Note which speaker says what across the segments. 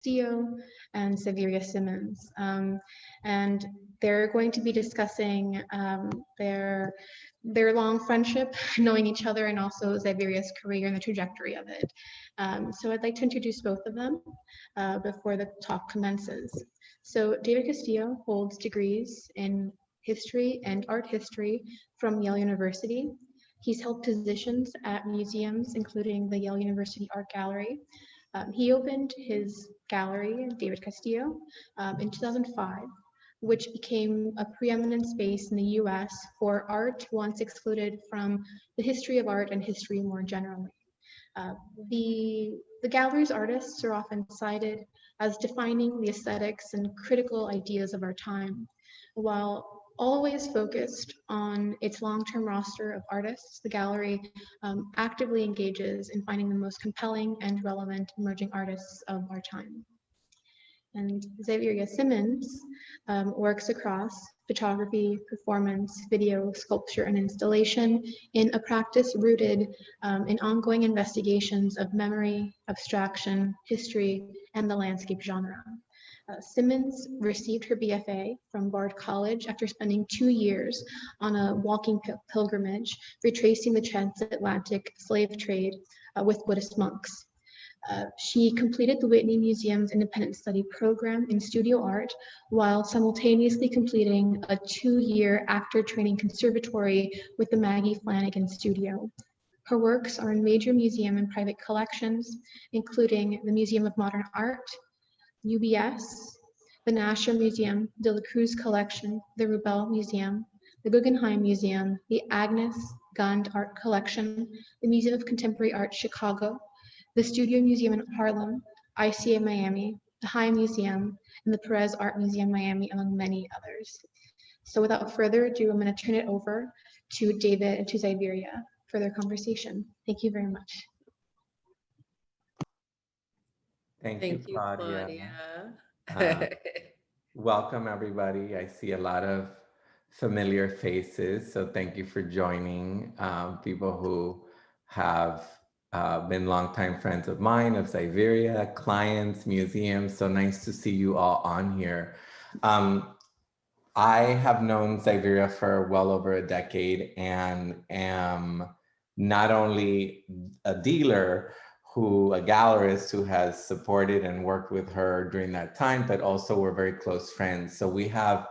Speaker 1: Castillo and Xaviera Simmons. And they're going to be discussing their long friendship, knowing each other, and also Xaviera's career and the trajectory of it. So I'd like to introduce both of them before the talk commences. So David Castillo holds degrees in history and art history from Yale University. He's held positions at museums, including the Yale University Art Gallery. He opened his gallery, David Castillo, in 2005, which became a preeminent space in the US for art once excluded from the history of art and history more generally. The gallery's artists are often cited as defining the aesthetics and critical ideas of our time. While always focused on its long-term roster of artists, the gallery actively engages in finding the most compelling and relevant emerging artists of our time. And Xaviera Simmons works across photography, performance, video, sculpture, and installation in a practice rooted in ongoing investigations of memory, abstraction, history, and the landscape genre. Simmons received her BFA from Bard College after spending 2 years on a walking pilgrimage, retracing the transatlantic slave trade with Buddhist monks. She completed the Whitney Museum's independent study program in studio art while simultaneously completing a 2-year actor training conservatory with the Maggie Flanagan Studio. Her works are in major museum and private collections, including the Museum of Modern Art, UBS, the Nasher Museum, De La Cruz Collection, the Rubel Museum, the Guggenheim Museum, the Agnes Gund Art Collection, the Museum of Contemporary Art Chicago, the Studio Museum in Harlem, ICA Miami, the High Museum, and the Perez Art Museum Miami, among many others. So without further ado, I'm going to turn it over to David and to Xaviera for their conversation. Thank you very much.
Speaker 2: Thank you, Claudia. Welcome, everybody. I see a lot of familiar faces, so thank you for joining. People who have been longtime friends of mine, of Xaviera, clients, museums. So nice to see you all on here. I have known Xaviera for well over a decade and am not only a dealer, a gallerist who has supported and worked with her during that time, but also we're very close friends. So we have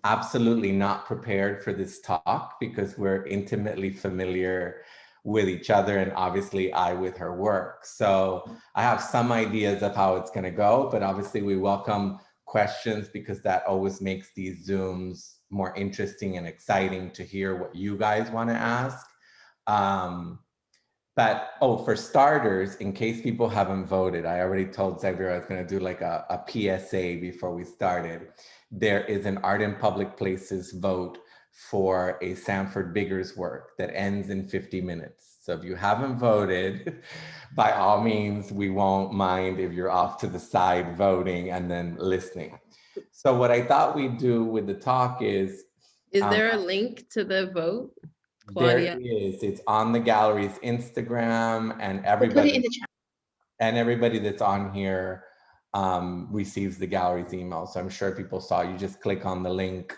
Speaker 2: absolutely not prepared for this talk because we're intimately familiar with each other, and obviously I with her work. So I have some ideas of how it's gonna go, but obviously we welcome questions because that always makes these Zooms more interesting and exciting to hear what you guys wanna ask. But, for starters, in case people haven't voted, I already told Xaviera I was gonna do like a PSA before we started. There is an Art in Public Places vote for a Sanford Biggers work that ends in 50 minutes. So if you haven't voted, by all means, we won't mind if you're off to the side voting and then listening. So what I thought we'd do with the talk is
Speaker 3: there a link to the vote? Claudia.
Speaker 2: There is. It's on the gallery's Instagram, and everybody,
Speaker 1: we'll put it in the chat.
Speaker 2: And everybody that's on here receives the gallery's email. So I'm sure people saw. You just click on the link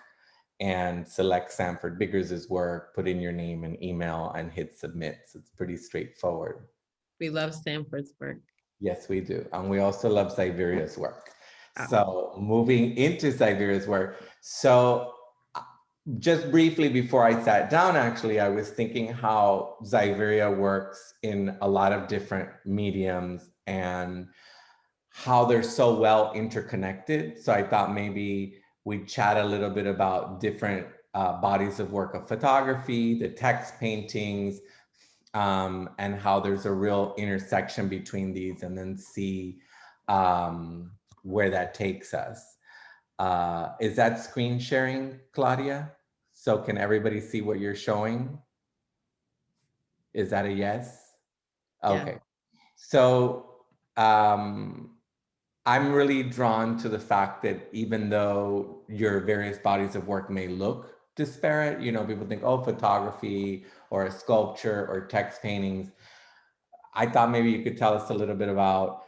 Speaker 2: and select Sanford Biggers' work, put in your name and email, and hit submit. So it's pretty straightforward.
Speaker 3: We love Sanford's work.
Speaker 2: Yes, we do, and we also love Xaviera's work. So moving into Xaviera's work. So just briefly before I sat down, actually, I was thinking how Xaviera works in a lot of different mediums and how they're so well interconnected. So I thought maybe we'd chat a little bit about different bodies of work of photography, the text paintings, and how there's a real intersection between these, and then see where that takes us. Is that screen sharing, Claudia? So can everybody see what you're showing? Is that a yes? Okay. Yeah. So I'm really drawn to the fact that even though your various bodies of work may look disparate, you know, people think, oh, photography or a sculpture or text paintings. I thought maybe you could tell us a little bit about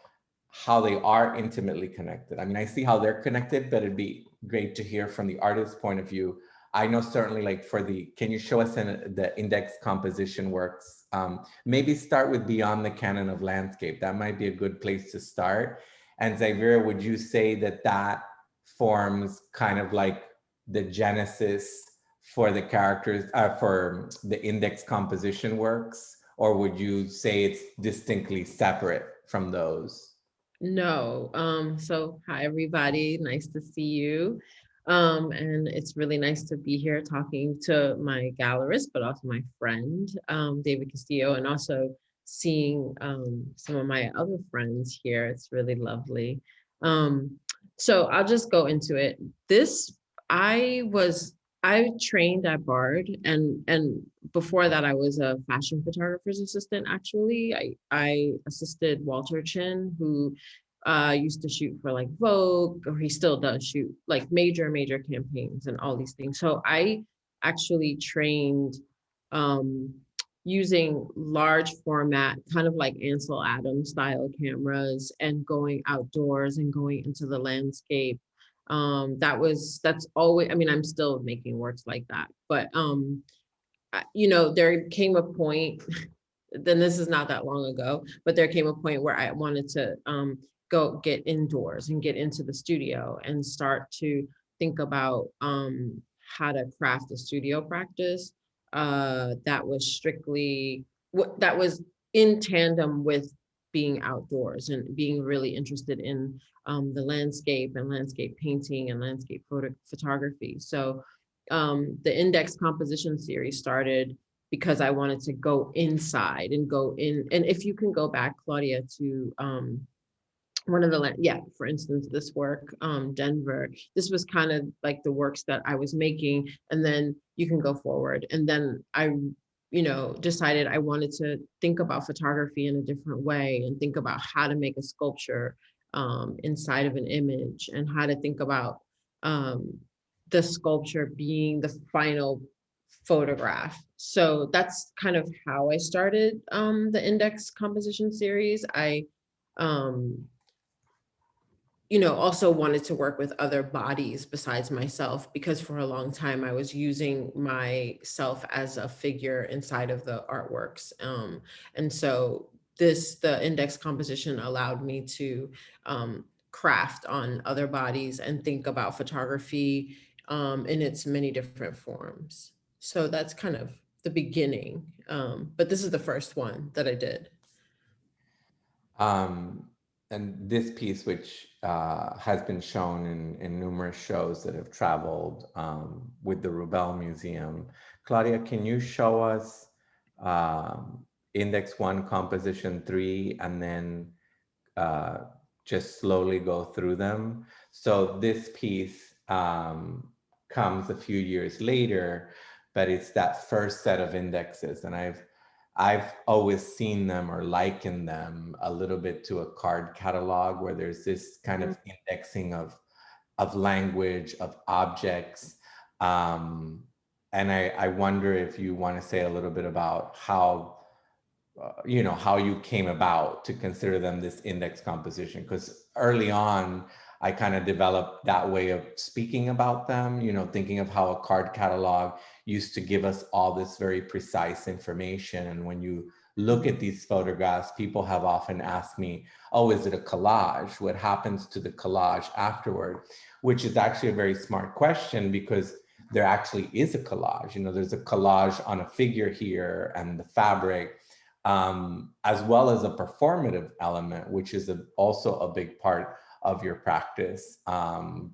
Speaker 2: how they are intimately connected. I mean, I see how they're connected, but it'd be great to hear from the artist's point of view. I know certainly like for the, can you show us in the index composition works? Maybe start with Beyond the Canon of Landscape. That might be a good place to start. And Xaviera, would you say that that forms kind of like the genesis for the characters, for the index composition works? Or would you say it's distinctly separate from those?
Speaker 3: No. So hi everybody, nice to see you. And it's really nice to be here talking to my gallerist, but also my friend, David Castillo, and also seeing some of my other friends here. It's really lovely. So I'll just go into it. I trained at Bard, and before that I was a fashion photographer's assistant. Actually, I assisted Walter Chin, who used to shoot for like Vogue, or he still does shoot like major campaigns and all these things. So I actually trained using large format, kind of like Ansel Adams style cameras, and going outdoors and going into the landscape. That's always, I mean, I'm still making works like that, but there came a point, then this is not that long ago, but there came a point where I wanted to go get indoors and get into the studio and start to think about how to craft a studio practice that was strictly that was in tandem with being outdoors and being really interested in the landscape and landscape painting and landscape photography. So the index composition series started because I wanted to go inside and go in. And if you can go back, Claudia, to one of the, for instance, this work, Denver, this was kind of like the works that I was making, and then you can go forward. And then I, decided I wanted to think about photography in a different way and think about how to make a sculpture inside of an image, and how to think about the sculpture being the final photograph. So that's kind of how I started the index composition series. I also wanted to work with other bodies besides myself, because for a long time I was using myself as a figure inside of the artworks. And so the index composition allowed me to craft on other bodies and think about photography in its many different forms. So that's kind of the beginning. But this is the first one that I did.
Speaker 2: And this piece, which has been shown in numerous shows that have traveled with the Rubel Museum. Claudia, can you show us Index 1, Composition 3, and then just slowly go through them? So this piece comes a few years later, but it's that first set of indexes. And I've always seen them or likened them a little bit to a card catalog, where there's this kind of indexing of language, of objects. And I wonder if you want to say a little bit about how, how you came about to consider them this index composition, because early on, I kind of developed that way of speaking about them, thinking of how a card catalog used to give us all this very precise information. And when you look at these photographs, people have often asked me, oh, is it a collage? What happens to the collage afterward? Which is actually a very smart question, because there actually is a collage. There's a collage on a figure here and the fabric, as well as a performative element, which is also a big part of your practice,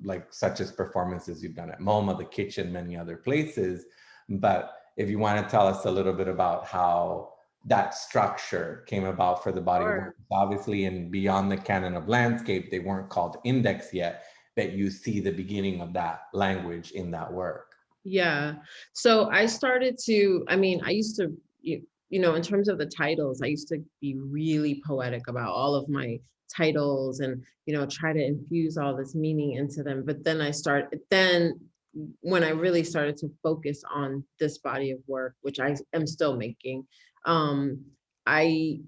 Speaker 2: like such as performances you've done at MoMA, the kitchen, many other places. But if you want to tell us a little bit about how that structure came about for the body of work. Obviously, in Beyond the Canon of Landscape, they weren't called index yet, but you see the beginning of that language in that work.
Speaker 3: Yeah. So I started to, I used to, in terms of the titles, I used to be really poetic about all of my titles and, try to infuse all this meaning into them. But then when I really started to focus on this body of work, which I am still making, I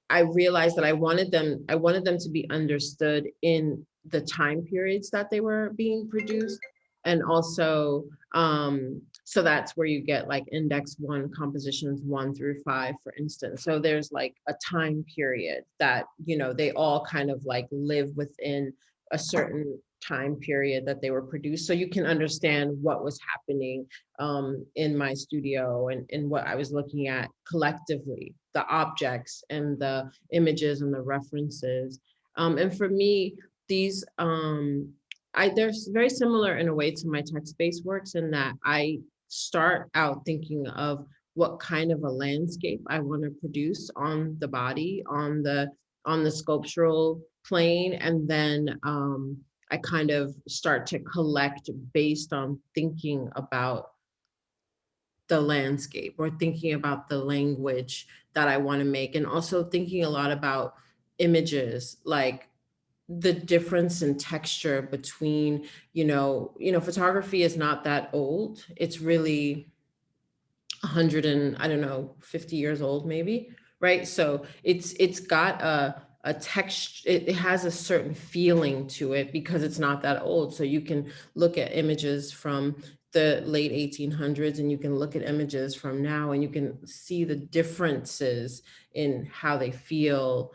Speaker 3: I realized that I wanted them to be understood in the time periods that they were being produced. And also, so that's where you get like index 1 compositions 1 through 5, for instance. So there's like a time period that, you know, they all kind of like live within a certain time period that they were produced. So you can understand what was happening in my studio and what I was looking at collectively, the objects and the images and the references. And for me, these, they're very similar in a way to my text-based works in that I start out thinking of what kind of a landscape I want to produce on the body, on the sculptural plane, and then I kind of start to collect based on thinking about the landscape or thinking about the language that I want to make, and also thinking a lot about images, like the difference in texture between, photography is not that old. It's really 100 and I don't know, 50 years old maybe, right? So it's got a text, it has a certain feeling to it because it's not that old. So you can look at images from the late 1800s and you can look at images from now and you can see the differences in how they feel,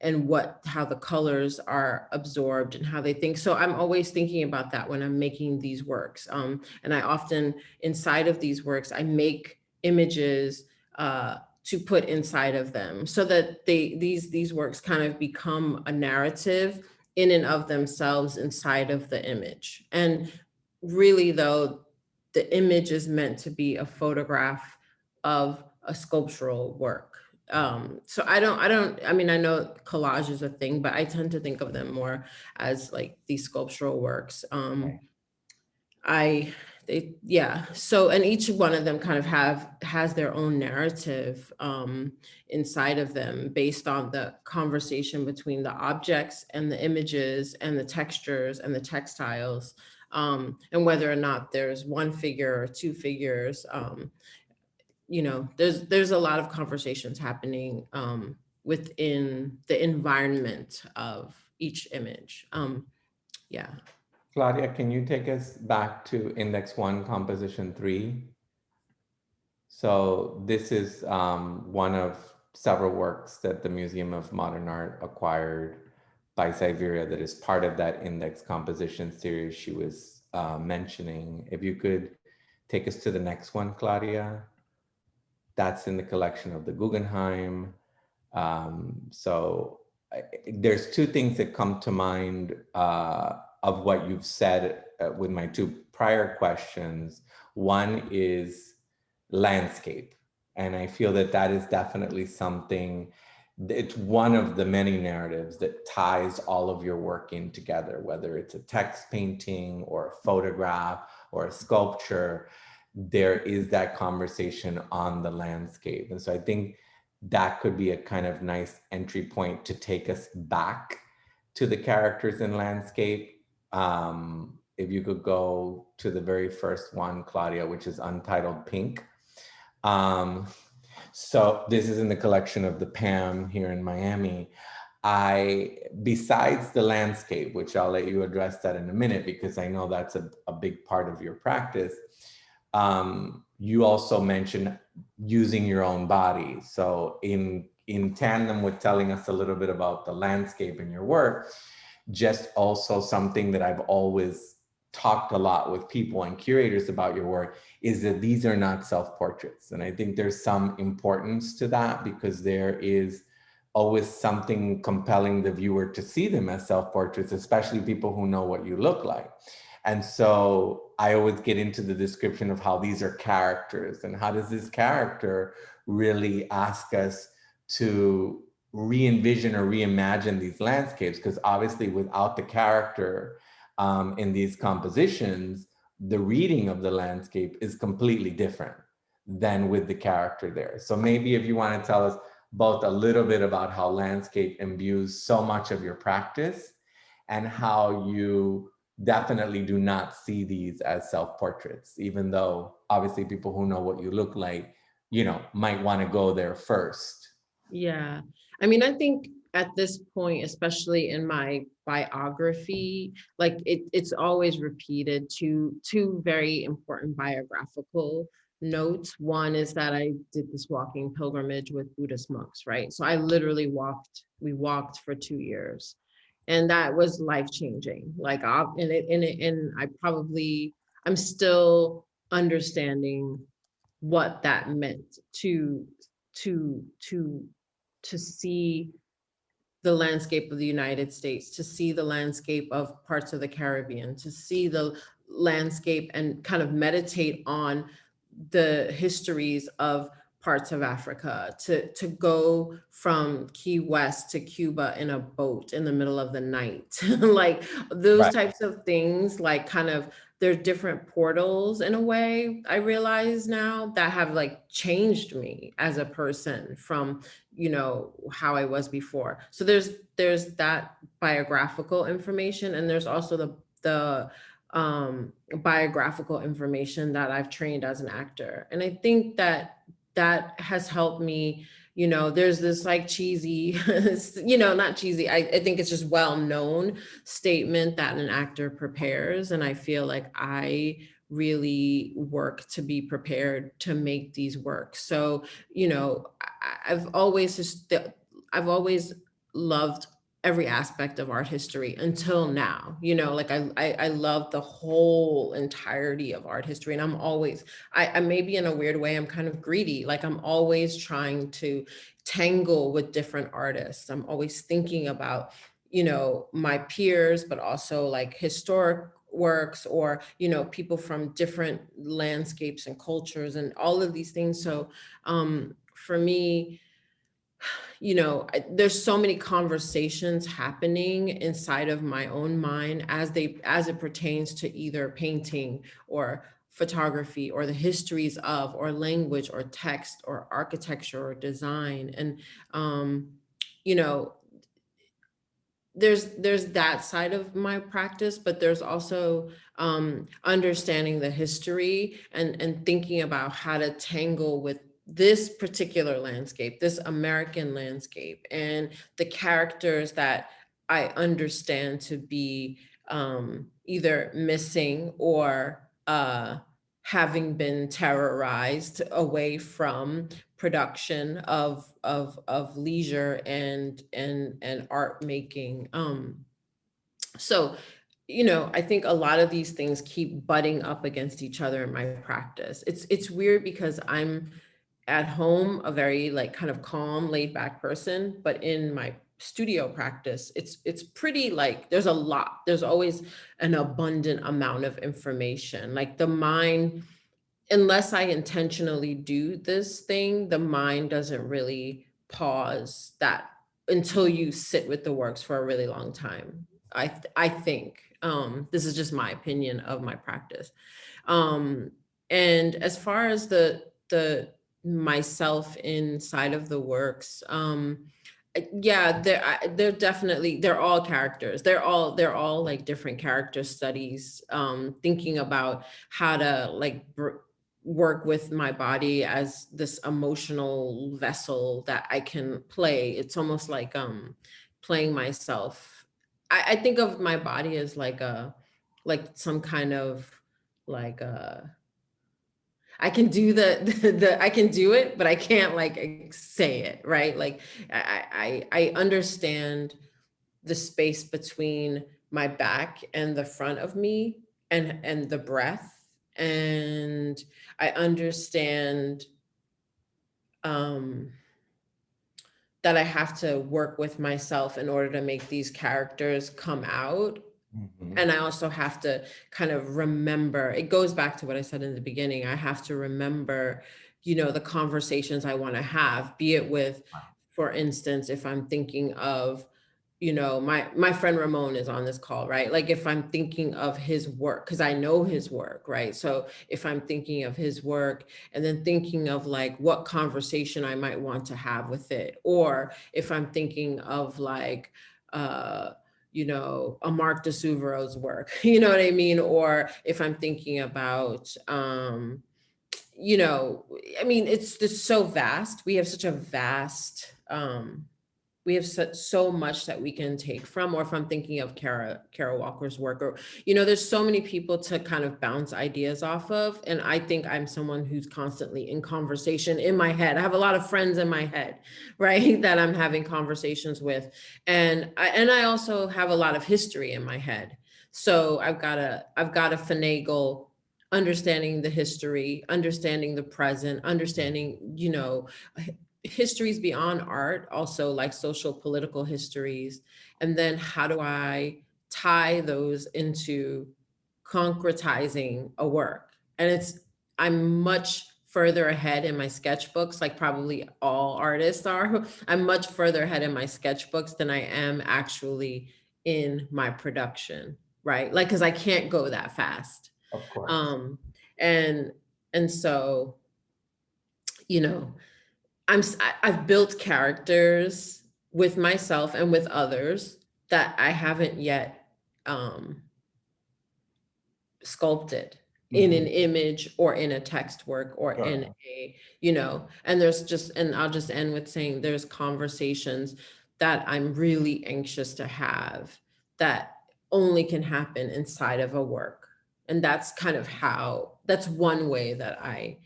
Speaker 3: and how the colors are absorbed and how they think. So I'm always thinking about that when I'm making these works. And I often, inside of these works, I make images to put inside of them so that these works kind of become a narrative in and of themselves inside of the image. And really though, the image is meant to be a photograph of a sculptural work. So I mean, I know collage is a thing, but I tend to think of them more as like these sculptural works. So, and each one of them kind of has their own narrative inside of them based on the conversation between the objects and the images and the textures and the textiles, and whether or not there's one figure or two figures. There's a lot of conversations happening within the environment of each image. Yeah.
Speaker 2: Claudia, can you take us back to Index 1, Composition 3? So this is one of several works that the Museum of Modern Art acquired by Xaviera that is part of that Index Composition series she was mentioning. If you could take us to the next one, Claudia. That's in the collection of the Guggenheim. There's two things that come to mind of what you've said with my two prior questions. One is landscape. And I feel that that is definitely something, it's one of the many narratives that ties all of your work in together, whether it's a text painting or a photograph or a sculpture, there is that conversation on the landscape. And so I think that could be a kind of nice entry point to take us back to the characters in landscape. If you could go to the very first one, Claudia, which is Untitled Pink. So this is in the collection of the PAM here in Miami. Besides the landscape, which I'll let you address that in a minute, because I know that's a big part of your practice. You also mentioned using your own body. So in tandem with telling us a little bit about the landscape in your work, just also something that I've always talked a lot with people and curators about your work is that these are not self-portraits. And I think there's some importance to that because there is always something compelling the viewer to see them as self-portraits, especially people who know what you look like. And so I always get into the description of how these are characters and how does this character really ask us to re-envision or reimagine these landscapes? Because obviously without the character in these compositions, the reading of the landscape is completely different than with the character there. So maybe if you want to tell us both a little bit about how landscape imbues so much of your practice and how you definitely do not see these as self-portraits, even though obviously people who know what you look like, might want to go there first.
Speaker 3: Yeah. I mean, I think at this point, especially in my biography, like it's always repeated two very important biographical notes. One is that I did this walking pilgrimage with Buddhist monks, right? So I literally we walked for 2 years. And that was life changing. Like, and I'm still understanding what that meant to to to see the landscape of the United States, to see the landscape of parts of the Caribbean, to see the landscape and kind of meditate on the histories of parts of Africa, to go from Key West to Cuba in a boat in the middle of the night. Like those
Speaker 2: Right.
Speaker 3: types of things, like kind of there's different portals in a way, I realize now, that have like changed me as a person from, how I was before. So there's that biographical information, and there's also the biographical information that I've trained as an actor. And I think that has helped me. There's this like cheesy, not cheesy, I think it's just well known statement that an actor prepares. And I feel like I really work to be prepared to make these work. So, I've always loved every aspect of art history until now. Like I love the whole entirety of art history. And I'm always, I maybe in a weird way, I'm kind of greedy. Like I'm always trying to tangle with different artists. I'm always thinking about, my peers, but also like historic works, or people from different landscapes and cultures and all of these things. So for me, there's so many conversations happening inside of my own mind as it pertains to either painting or photography or the histories of, or language or text or architecture or design. And you know there's that side of my practice, but there's also understanding the history and thinking about how to tangle with this particular landscape, this American landscape, and the characters that I understand to be either missing or having been terrorized away from production of leisure and art making. So I think a lot of these things keep butting up against each other in my practice. It's weird because I'm at home a very like kind of calm, laid back person, but in my studio practice, it's pretty like there's always an abundant amount of information. Like the mind, unless I intentionally do this thing, the mind doesn't really pause that until you sit with the works for a really long time. I think this is just my opinion of my practice. And as far as the myself inside of the works, yeah, they're definitely, they're all characters. They're all like different character studies, thinking about how to like work with my body as this emotional vessel that I can play. It's almost like playing myself. I think of my body as like some kind of like I can do the I can do it, but I can't like say it, right? Like I understand the space between my back and the front of me, and the breath, and I understand um that I have to work with myself in order to make these characters come out.
Speaker 2: Mhm.
Speaker 3: And I also have to kind of remember, it goes back to what I said in the beginning. I have to remember, the conversations I want to have, be it with, for instance, if I'm thinking of, my friend Ramon is on this call, right? Like if I'm thinking of his work, because I know his work, right? So if I'm thinking of his work and then thinking of like what conversation I might want to have with it, or if I'm thinking of like, a Mark de Suvro's work, you know what I mean? Or if I'm thinking about, you know, I mean, it's just so vast. We have such a vast, we have so much that we can take from, or if I'm thinking of Kara Walker's work, or, you know, there's so many people to kind of bounce ideas off of. And I think I'm someone who's constantly in conversation in my head. I have a lot of friends in my head, right, that I'm having conversations with. And I also have a lot of history in my head. So I've got to finagle understanding the history, understanding the present, understanding, you know, histories beyond art, also like social political histories. And then how do I tie those into concretizing a work? And I'm much further ahead in my sketchbooks, like probably all artists are. I'm much further ahead in my sketchbooks than I am actually in my production, right? Like, because I can't go that fast.
Speaker 2: Of course.
Speaker 3: And so, you know, I've built characters with myself and with others that I haven't yet sculpted in an image or in a text work or in a, you know, and I'll just end with saying there's conversations that I'm really anxious to have that only can happen inside of a work. And that's kind of that's one way that I,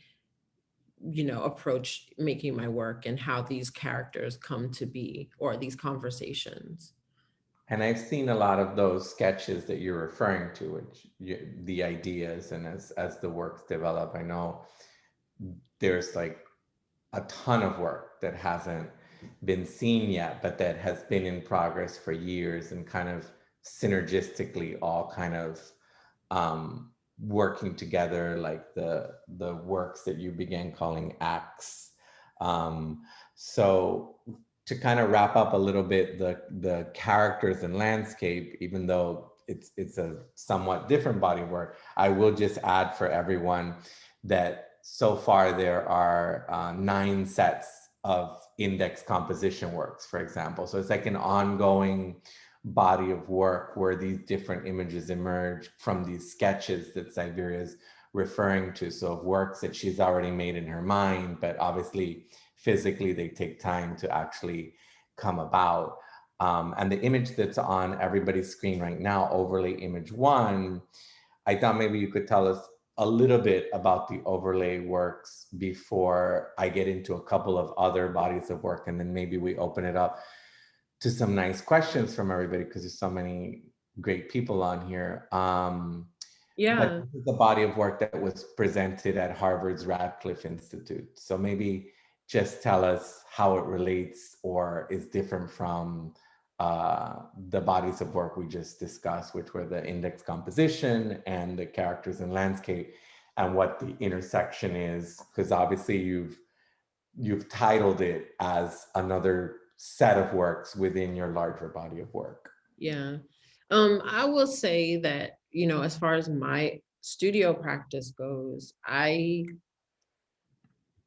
Speaker 3: you know, approach making my work and how these characters come to be, or these conversations.
Speaker 2: And I've seen a lot of those sketches that you're referring to, which the ideas, and as the works develop, I know there's like a ton of work that hasn't been seen yet, but that has been in progress for years, and kind of synergistically all kind of working together, like the works that you began calling acts. So to kind of wrap up a little bit, the characters and landscape, even though it's a somewhat different body of work, I will just add for everyone that so far there are 9 sets of index composition works, for example. So it's like an ongoing body of work where these different images emerge from these sketches that Xaviera is referring to. So of works that she's already made in her mind, but obviously physically they take time to actually come about. And the image that's on everybody's screen right now, overlay image 1, I thought maybe you could tell us a little bit about the overlay works before I get into a couple of other bodies of work, and then maybe we open it up to some nice questions from everybody, because there's so many great people on here.
Speaker 3: Yeah.
Speaker 2: But this is the body of work that was presented at Harvard's Radcliffe Institute. So maybe just tell us how it relates or is different from the bodies of work we just discussed, which were the index composition and the characters and landscape, and what the intersection is, because obviously you've titled it as another set of works within your larger body of work.
Speaker 3: Yeah. I will say that, you know, as far as my studio practice goes, I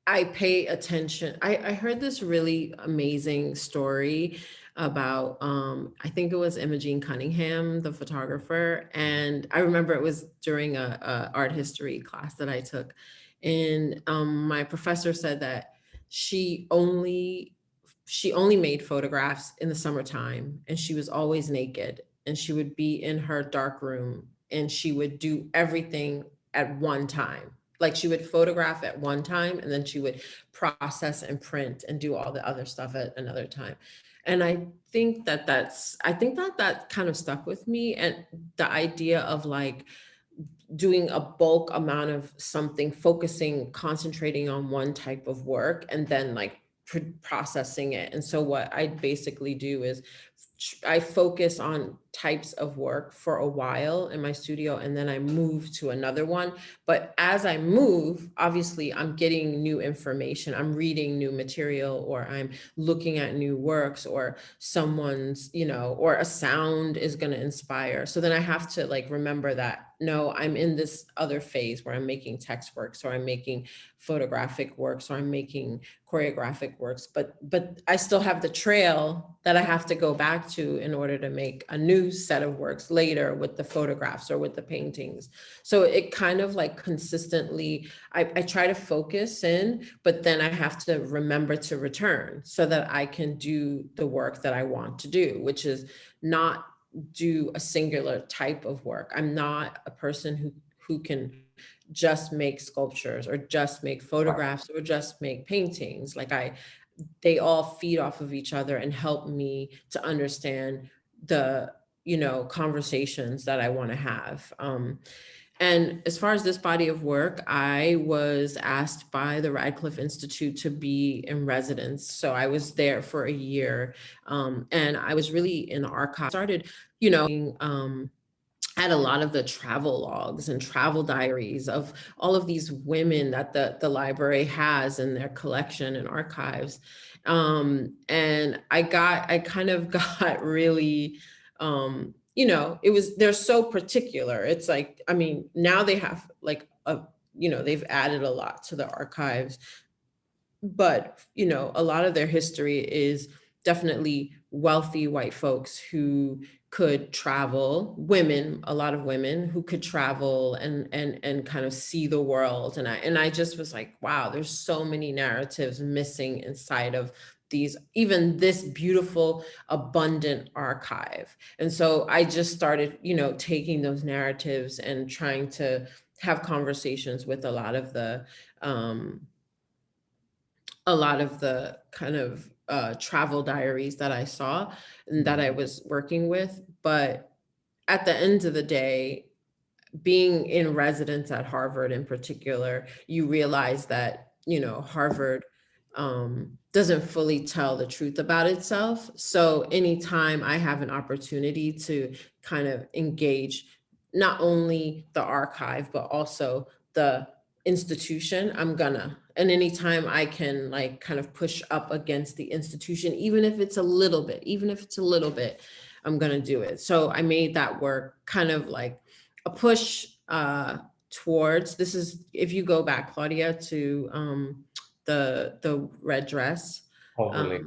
Speaker 3: pay attention. I heard this really amazing story about, I think it was Imogene Cunningham, the photographer. And I remember it was during a art history class that I took. And my professor said that she only made photographs in the summertime, and she was always naked, and she would be in her dark room, and she would do everything at one time. Like, she would photograph at one time, and then she would process and print and do all the other stuff at another time. And I think that kind of stuck with me. And the idea of like doing a bulk amount of something, focusing, concentrating on one type of work, and then like processing it. And so what I basically do is I focus on types of work for a while in my studio, and then I move to another one. But as I move, obviously I'm getting new information, I'm reading new material, or I'm looking at new works, or someone's, you know, or a sound is going to inspire. So then I have to like remember that, no, I'm in this other phase where I'm making text works, or I'm making photographic works, or I'm making choreographic works, but I still have the trail that I have to go back to in order to make a new new set of works later with the photographs or with the paintings. So it kind of like consistently, I try to focus in, but then I have to remember to return so that I can do the work that I want to do, which is not do a singular type of work. I'm not a person who can just make sculptures or just make photographs or just make paintings. Like they all feed off of each other and help me to understand the, you know, conversations that I want to have. And as far as this body of work, I was asked by the Radcliffe Institute to be in residence. So I was there for a year, and I was really in the archive. Started, you know, had a lot of the travel logs and travel diaries of all of these women that the library has in their collection and archives. And I kind of got really, you know, they're so particular. It's like, I mean, now they have like you know, they've added a lot to the archives, but, you know, a lot of their history is definitely wealthy white folks who could travel, a lot of women who could travel and kind of see the world. And I just was like, wow, there's so many narratives missing inside of these, even this beautiful, abundant archive. And so I just started, you know, taking those narratives and trying to have conversations with a lot of the kind of travel diaries that I saw and that I was working with. But at the end of the day, being in residence at Harvard in particular, you realize that, you know, Harvard doesn't fully tell the truth about itself. So anytime I have an opportunity to kind of engage not only the archive, but also the institution, and anytime I can like kind of push up against the institution, even if it's a little bit, I'm gonna do it. So I made that work kind of like a push towards, this is, if you go back, Claudia, to the red dress.
Speaker 2: Overlay.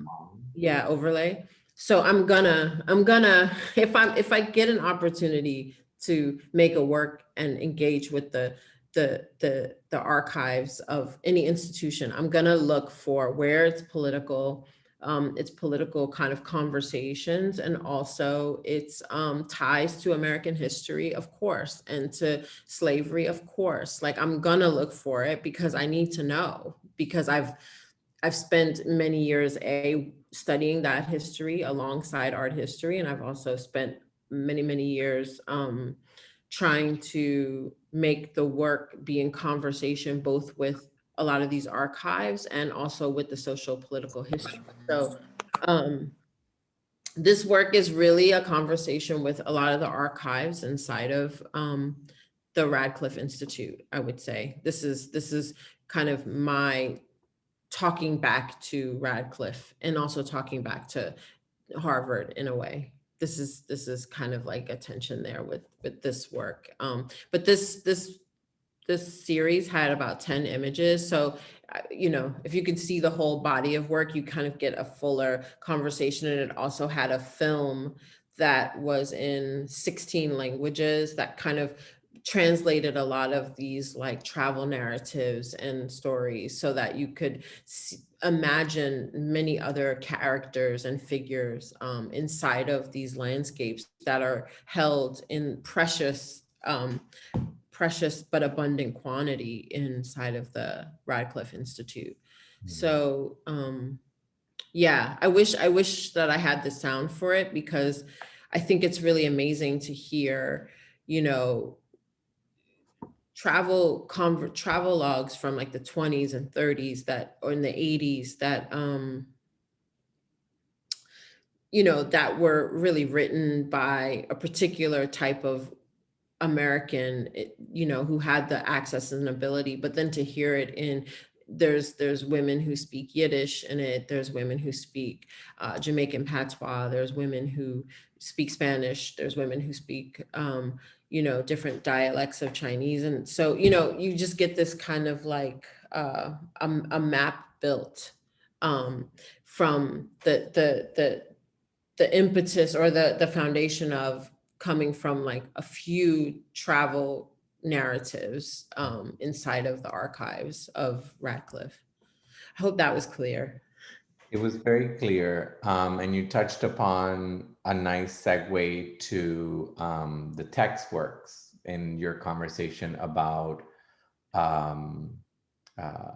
Speaker 3: Yeah, overlay. So I'm gonna, if I get an opportunity to make a work and engage with the archives of any institution, I'm gonna look for where it's political kind of conversations, and also its ties to American history, of course, and to slavery, of course. Like I'm gonna look for it because I need to know, because I've spent many years studying that history alongside art history, and I've also spent many years trying to make the work be in conversation both with a lot of these archives and also with the social political history. So this work is really a conversation with a lot of the archives inside of the Radcliffe Institute, I would say. This is kind of my talking back to Radcliffe and also talking back to Harvard in a way. This is kind of like a tension there with this work. But this series had about 10 images. So, you know, if you could see the whole body of work, you kind of get a fuller conversation. And it also had a film that was in 16 languages that kind of translated a lot of these like travel narratives and stories so that you could imagine many other characters and figures inside of these landscapes that are held in precious but abundant quantity inside of the Radcliffe Institute. So yeah, I wish that I had the sound for it, because I think it's really amazing to hear, you know, travel logs from like the 20s and 30s that, or in the 80s that, you know, that were really written by a particular type of American, you know, who had the access and ability, but then to hear it in, there's women who speak Yiddish in it, there's women who speak Jamaican patois, there's women who speak Spanish, there's women who speak, you know, different dialects of Chinese. And so, you know, you just get this kind of like a map built from the the impetus or the foundation of coming from like a few travel narratives inside of the archives of Radcliffe. I hope that was clear.
Speaker 2: It was very clear, and you touched upon a nice segue to the text works in your conversation about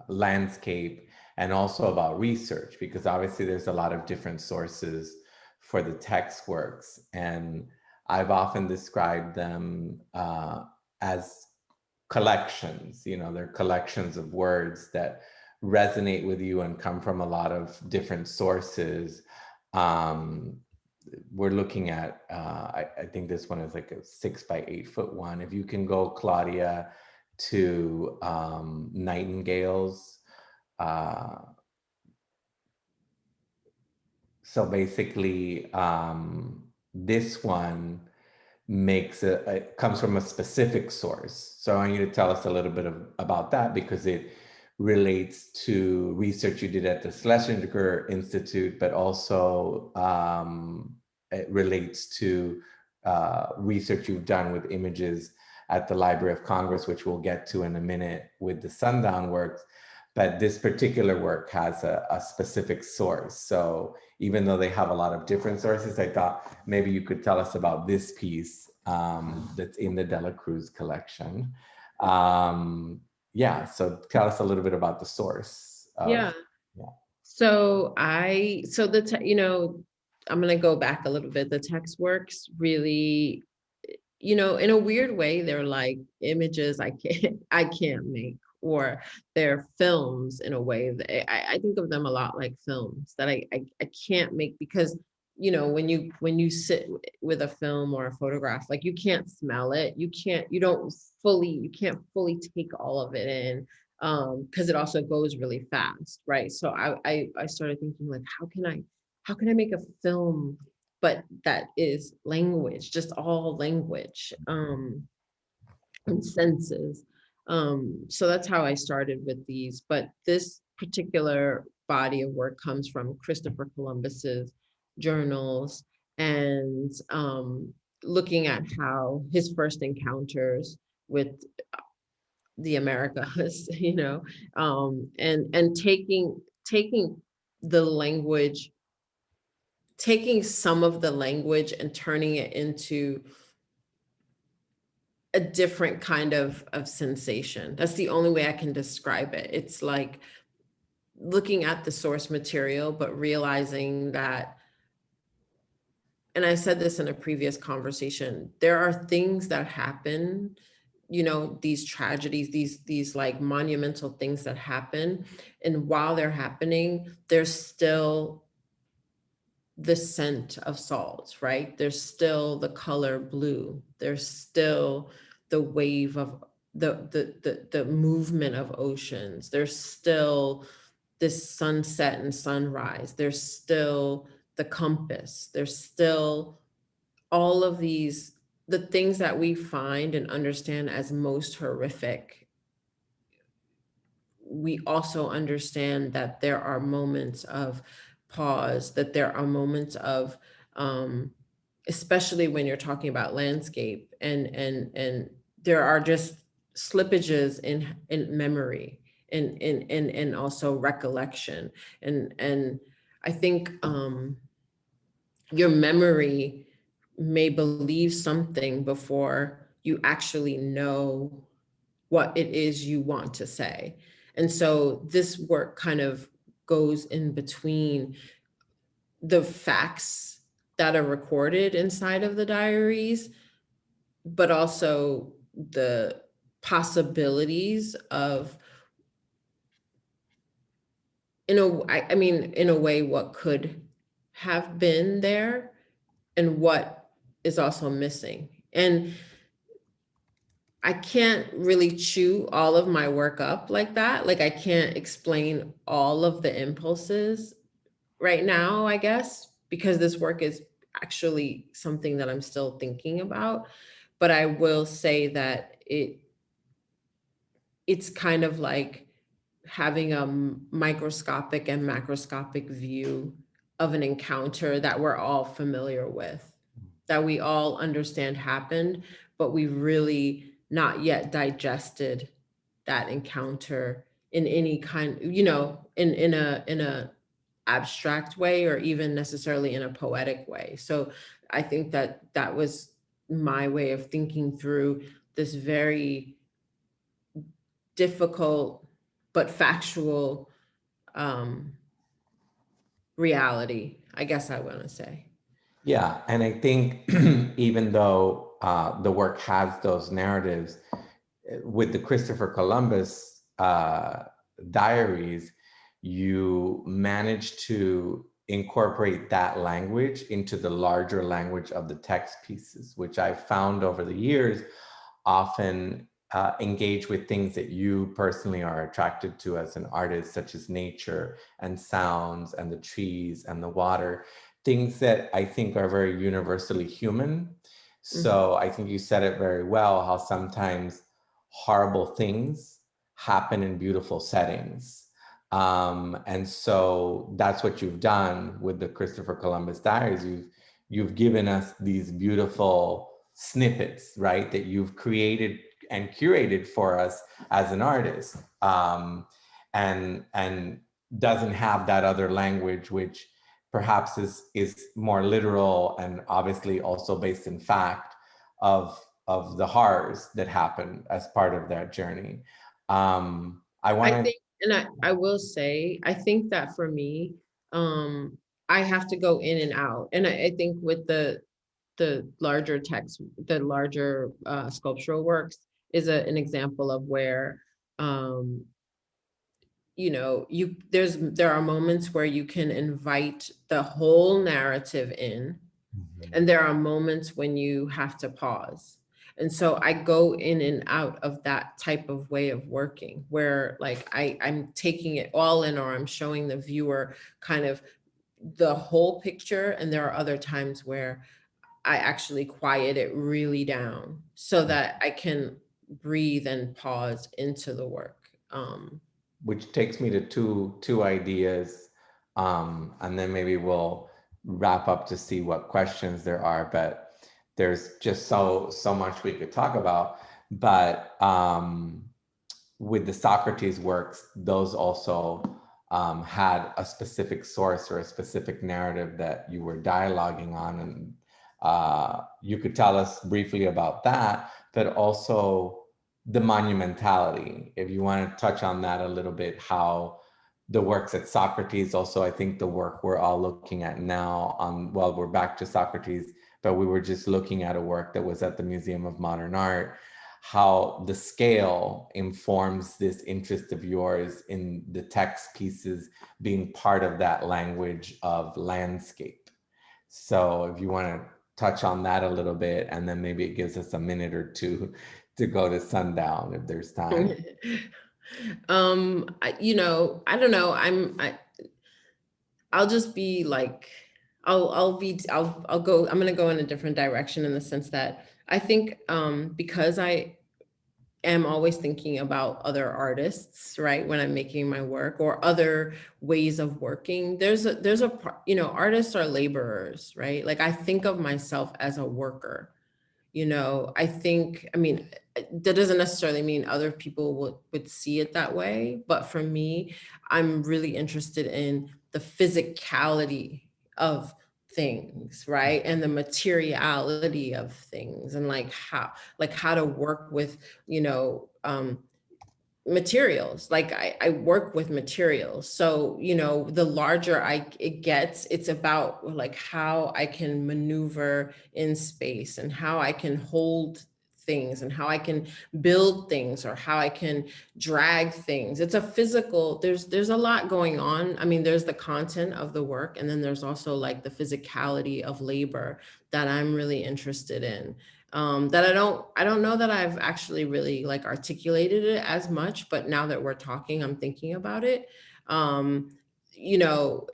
Speaker 2: landscape and also about research, because obviously there's a lot of different sources for the text works, and I've often described them as collections. You know, they're collections of words that resonate with you and come from a lot of different sources. We're looking at, I think this one is like a 6x8 one. If you can go, Claudia, to Nightingales. So basically, this one it comes from a specific source. So I want you to tell us a little bit about that, because it relates to research you did at the Schlesinger Institute, but also it relates to research you've done with images at the Library of Congress, which we'll get to in a minute with the Sundown works. But this particular work has a specific source. So even though they have a lot of different sources, I thought maybe you could tell us about this piece that's in the Dela Cruz collection. Yeah, so tell us a little bit about the source.
Speaker 3: Yeah. So you know, I'm going to go back a little bit. The text works really, you know, in a weird way, they're like images I can't make, or they're films in a way that I think of them a lot like films that I can't make, because, you know, when you sit with a film or a photograph, like you can't smell it, you can't fully take all of it in, because it also goes really fast, right? So I started thinking, like, how can I make a film, but that is language, just all language, and senses. So that's how I started with these. But this particular body of work comes from Christopher Columbus's journals, and looking at how his first encounters with the Americas, you know, and taking the language, taking some of the language and turning it into a different kind of sensation. That's the only way I can describe it. It's like looking at the source material, but realizing that, and I said this in a previous conversation, there are things that happen, you know, these tragedies, these like monumental things that happen. And while they're happening, there's still the scent of salt, right? There's still the color blue. There's still the wave of the movement of oceans. There's still this sunset and sunrise. There's still the compass. There's still all of these, the things that we find and understand as most horrific. We also understand that there are moments of pause, that there are moments of, especially when you're talking about landscape, and there are just slippages in memory, and also recollection, and I think your memory may believe something before you actually know what it is you want to say. And so this work kind of goes in between the facts that are recorded inside of the diaries, but also the possibilities of, in a way, what could have been there and what is also missing. And I can't really chew all of my work up like that. Like, I can't explain all of the impulses right now, I guess, because this work is actually something that I'm still thinking about. But I will say that it's kind of like having a microscopic and macroscopic view of an encounter that we're all familiar with, that we all understand happened, but we really not yet digested that encounter in any kind, you know, in a abstract way, or even necessarily in a poetic way. So I think that that was my way of thinking through this very difficult but factual reality, I guess I want to say.
Speaker 2: Yeah, and I think even though the work has those narratives, with the Christopher Columbus diaries, you manage to incorporate that language into the larger language of the text pieces, which I found over the years often engage with things that you personally are attracted to as an artist, such as nature and sounds and the trees and the water, things that I think are very universally human. So I think you said it very well, how sometimes horrible things happen in beautiful settings. And so that's what you've done with the Christopher Columbus diaries. You've given us these beautiful snippets, right, that you've created and curated for us as an artist, and doesn't have that other language, which perhaps is more literal and obviously also based in fact of the horrors that happen as part of that journey.
Speaker 3: I think, and I will say, I think that for me, I have to go in and out. And I think with the larger text, the larger sculptural works is an example of where, you know, there are moments where you can invite the whole narrative in, and there are moments when you have to pause. And so I go in and out of that type of way of working, where like I'm taking it all in, or I'm showing the viewer kind of the whole picture. And there are other times where I actually quiet it really down so that I can breathe and pause into the work.
Speaker 2: Which takes me to two ideas, and then maybe we'll wrap up to see what questions there are. But there's just so much we could talk about. But with the Socrates works, those also had a specific source or a specific narrative that you were dialoguing on, and you could tell us briefly about that, but also the monumentality, if you want to touch on that a little bit, how the works at Socrates, also I think the work we're all looking at now on, well, we're back to Socrates, but we were just looking at a work that was at the Museum of Modern Art, how the scale informs this interest of yours in the text pieces being part of that language of landscape. So if you want to touch on that a little bit, and then maybe it gives us a minute or two to go to Sundown if there's time.
Speaker 3: You know, I don't know. I'll just be like, I'm gonna go in a different direction, in the sense that I think because I am always thinking about other artists, right, when I'm making my work, or other ways of working, there's a you know, artists are laborers, right? Like I think of myself as a worker. You know, I think, I mean, that doesn't necessarily mean other people would see it that way. But for me, I'm really interested in the physicality of things, right? And the materiality of things, and like how to work with, you know, materials. Like I work with materials. So, you know, the larger it gets, it's about like how I can maneuver in space, and how I can hold things, and how I can build things, or how I can drag things. It's a physical, there's a lot going on. I mean, there's the content of the work, and then there's also like the physicality of labor that I'm really interested in. That I don't know that I've actually really like articulated it as much, but now that we're talking, I'm thinking about it. You know,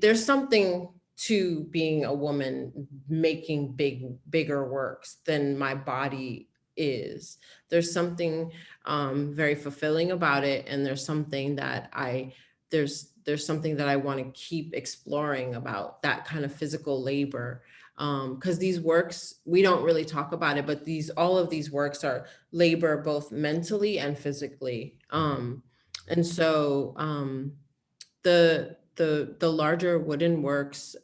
Speaker 3: there's something to being a woman making bigger works than my body is. There's something very fulfilling about it, and there's something that I there's something that I want to keep exploring about that kind of physical labor. Because these works, we don't really talk about it, but all of these works are labor both mentally and physically. And so the larger wooden works,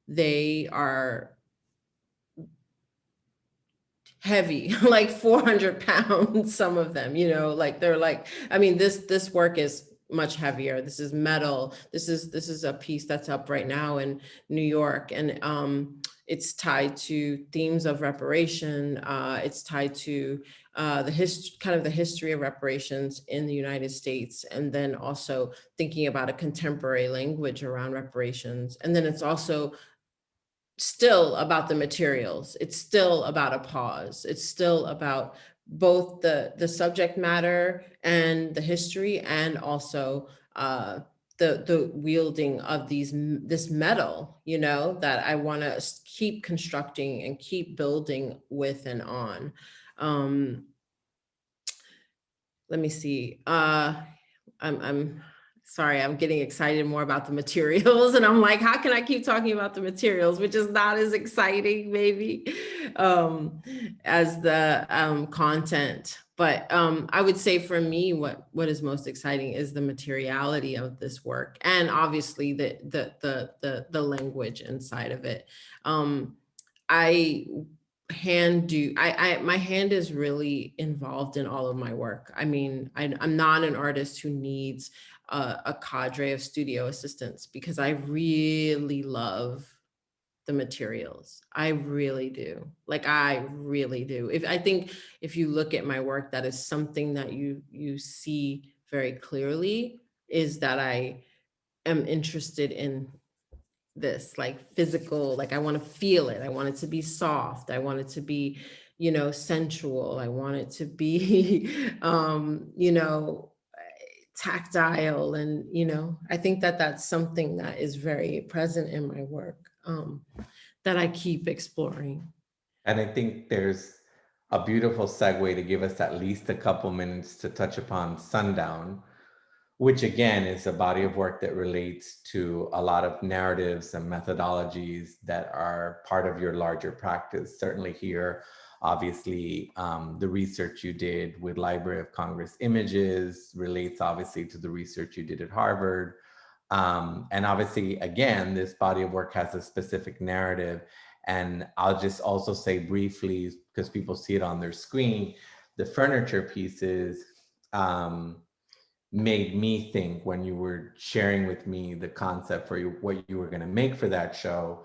Speaker 3: they are heavy, like 400 pounds, some of them, like they're like, I mean, this work is much heavier. This is metal. This is a piece that's up right now in New York. And it's tied to themes of reparation. It's tied to the history of reparations in the United States. And then also thinking about a contemporary language around reparations. And then it's also still about the materials. It's still about a pause. It's still about both the subject matter and the history, and also the wielding of this metal, that I want to keep constructing and keep building with and on. Let me see. I'm sorry, I'm getting excited more about the materials, and I'm like, how can I keep talking about the materials, which is not as exciting maybe as the content. But I would say for me, what is most exciting is the materiality of this work, and obviously the language inside of it. My hand is really involved in all of my work. I mean, I'm not an artist who needs a cadre of studio assistants, because I really love the materials. I really do. Like, I really do. I think if you look at my work, that is something that you see very clearly, is that I am interested in this, like, physical, like I want to feel it. I want it to be soft. I want it to be, sensual. I want it to be, tactile. And, I think that that's something that is very present in my work, that I keep exploring.
Speaker 2: And I think there's a beautiful segue to give us at least a couple minutes to touch upon Sundown, which again is a body of work that relates to a lot of narratives and methodologies that are part of your larger practice. Certainly here, obviously, the research you did with Library of Congress images relates obviously to the research you did at Harvard. And obviously, again, this body of work has a specific narrative. And I'll just also say briefly, because people see it on their screen, the furniture pieces made me think, when you were sharing with me the concept for what you were going to make for that show,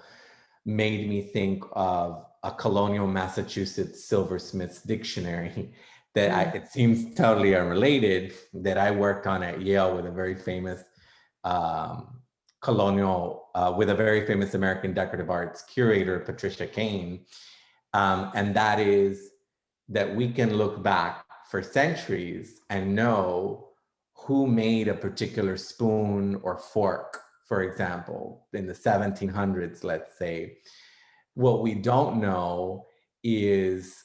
Speaker 2: made me think of a colonial Massachusetts silversmith's dictionary that it seems totally unrelated, that I worked on at Yale with a very famous with a very famous American decorative arts curator, Patricia Kane. And that is that we can look back for centuries and know who made a particular spoon or fork, for example, in the 1700s, let's say. What we don't know is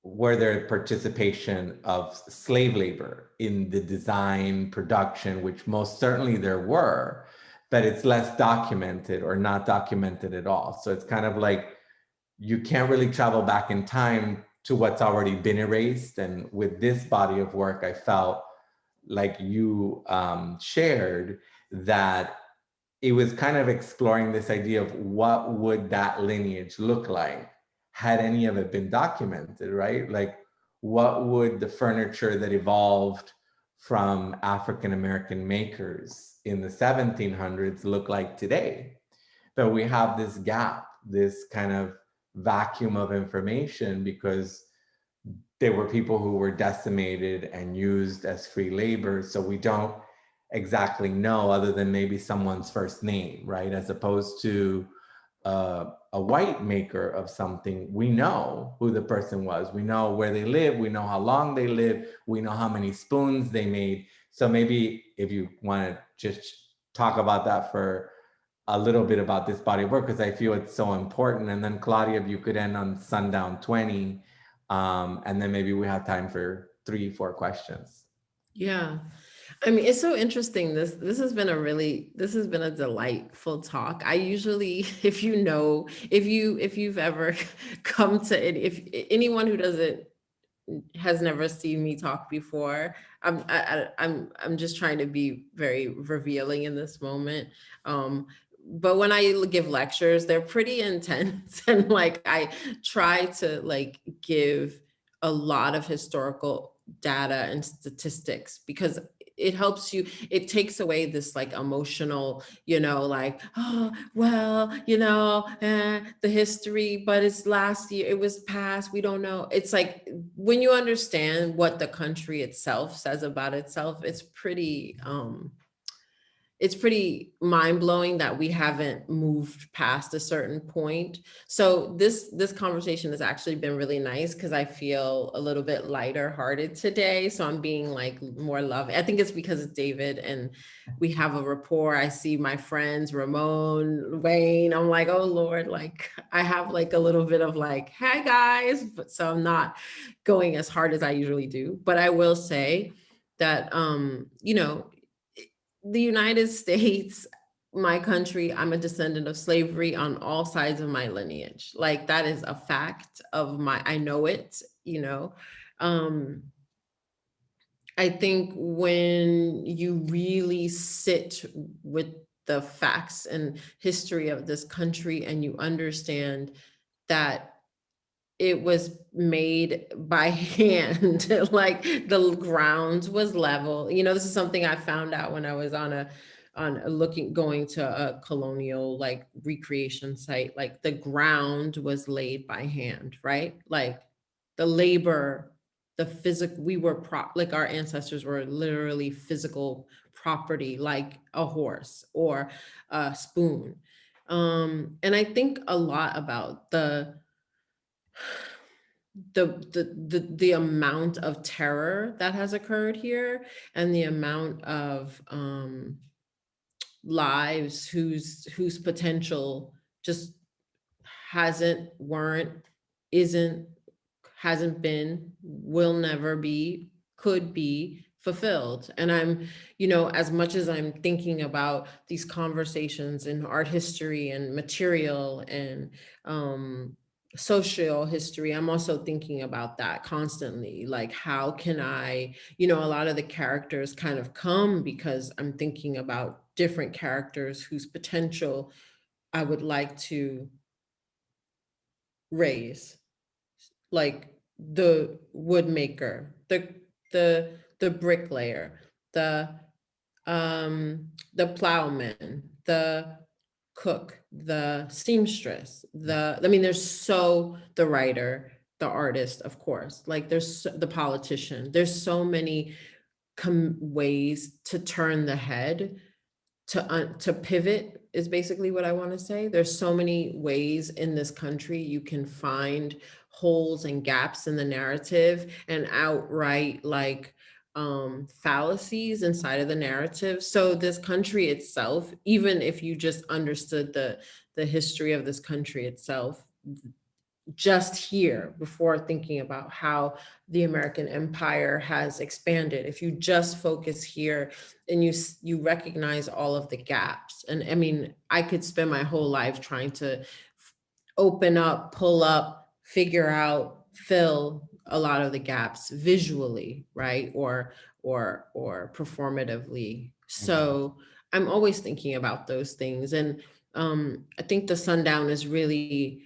Speaker 2: were there participation of slave labor in the design, production, which most certainly there were, but it's less documented or not documented at all. So it's kind of like you can't really travel back in time to what's already been erased. And with this body of work, I felt like you shared that it was kind of exploring this idea of what would that lineage look like had any of it been documented, right? Like, what would the furniture that evolved from African-American makers in the 1700s look like today? But we have this gap, this kind of vacuum of information, because there were people who were decimated and used as free labor. So we don't exactly know, other than maybe someone's first name, right? As opposed to a white maker of something, we know who the person was. We know where they live. We know how long they lived. We know how many spoons they made. So maybe if you want to just talk about that for a little bit about this body of work, because I feel it's so important. And then Claudia, if you could end on Sundown 20, and then maybe we have time for 3-4 questions.
Speaker 3: Yeah. I mean, it's so interesting. This has been a delightful talk. I usually, if you've ever come to it, if anyone who doesn't has never seen me talk before, I'm just trying to be very revealing in this moment. But when I give lectures, they're pretty intense, and like I try to like give a lot of historical data and statistics, because it helps you, it takes away this like emotional, like, oh well, the history, but it's last year, it was past, we don't know. It's like when you understand what the country itself says about itself, it's pretty mind-blowing that we haven't moved past a certain point. So this conversation has actually been really nice, because I feel a little bit lighter hearted today. So I'm being like more loving. I think it's because it's David and we have a rapport. I see my friends, Ramon, Wayne. I'm like, oh Lord, like I have like a little bit of like, hi guys. But so I'm not going as hard as I usually do. But I will say that, the United States, my country, I'm a descendant of slavery on all sides of my lineage. Like that is a fact of I know it, Um, I think when you really sit with the facts and history of this country and you understand that it was made by hand, like the ground was level. This is something I found out when I was going to a colonial like recreation site. Like the ground was laid by hand, right? Like the labor, the physical, like our ancestors were literally physical property, like a horse or a spoon. And I think a lot about the amount of terror that has occurred here, and the amount of lives whose potential just hasn't, weren't, isn't, hasn't been, will never be, could be fulfilled. And I'm, as much as I'm thinking about these conversations in art history and material and social history, I'm also thinking about that constantly. Like, how can I, a lot of the characters kind of come because I'm thinking about different characters whose potential I would like to raise, like the woodmaker, the bricklayer, the plowman, the cook, the seamstress, the writer, the artist, of course, like the politician. There's so many ways to turn the head, to pivot is basically what I want to say. There's so many ways in this country you can find holes and gaps in the narrative and outright like fallacies inside of the narrative. So this country itself, even if you just understood the history of this country itself, just here, before thinking about how the American empire has expanded, if you just focus here and you recognize all of the gaps. And I mean, I could spend my whole life trying to open up, pull up, figure out, fill a lot of the gaps visually, right? Or performatively. So I'm always thinking about those things. And I think the Sundown is really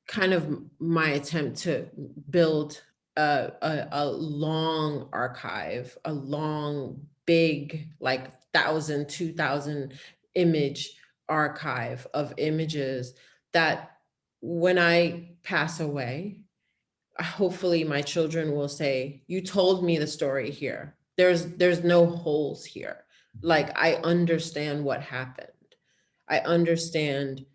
Speaker 3: kind of my attempt to build a long archive, a long, big, like 1,000, 2,000 image archive of images that when I pass away, hopefully my children will say, you told me the story here. There's no holes here. Like, I understand what happened. I understand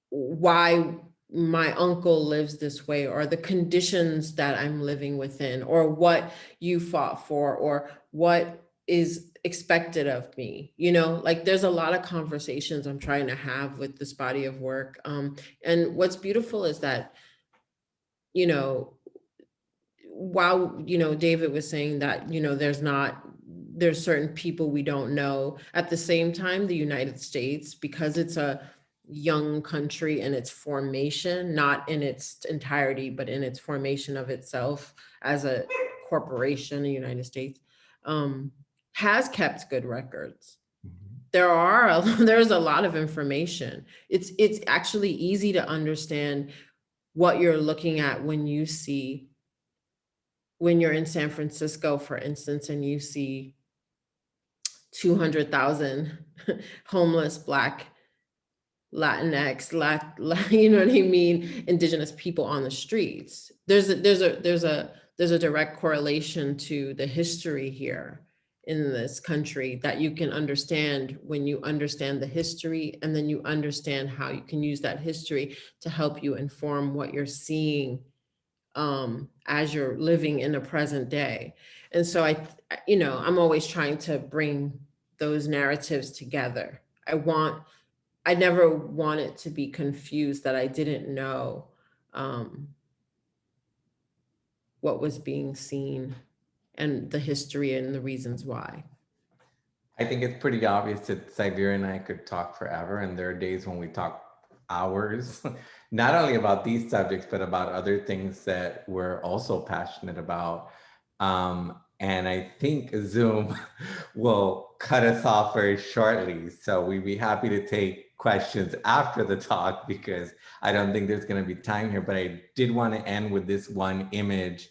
Speaker 3: why my uncle lives this way, or the conditions that I'm living within, or what you fought for, or what is expected of me. Like there's a lot of conversations I'm trying to have with this body of work. And what's beautiful is that, while, you know, David was saying that, you know, there's certain people we don't know. At the same time, the United States, because it's a young country in its formation, not in its entirety, but in its formation of itself as a corporation, the United States, has kept good records. There's a lot of information. It's actually easy to understand what you're looking at when you're in San Francisco, for instance, and you see 200,000 homeless Black, Latinx, you know what I mean, Indigenous people on the streets. There's a direct correlation to the history here in this country that you can understand when you understand the history, and then you understand how you can use that history to help you inform what you're seeing as you're living in the present day. And so I'm always trying to bring those narratives together. I never want it to be confused that I didn't know what was being seen and the history and the reasons why.
Speaker 2: I think it's pretty obvious that Xaviera and I could talk forever, and there are days when we talk hours, not only about these subjects, but about other things that we're also passionate about. And I think Zoom will cut us off very shortly. So we'd be happy to take questions after the talk, because I don't think there's going to be time here. But I did want to end with this one image,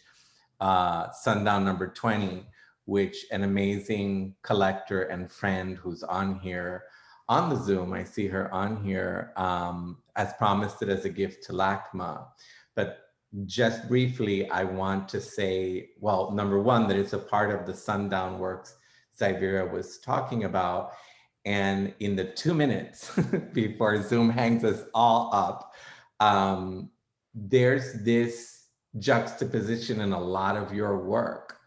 Speaker 2: Sundown number 20, which an amazing collector and friend who's on here on the Zoom, I see her on here, has promised it as a gift to LACMA. But just briefly, I want to say, well, number one, that it's a part of the Sundown works Xaviera was talking about. And in the 2 minutes before Zoom hangs us all up, there's this juxtaposition in a lot of your work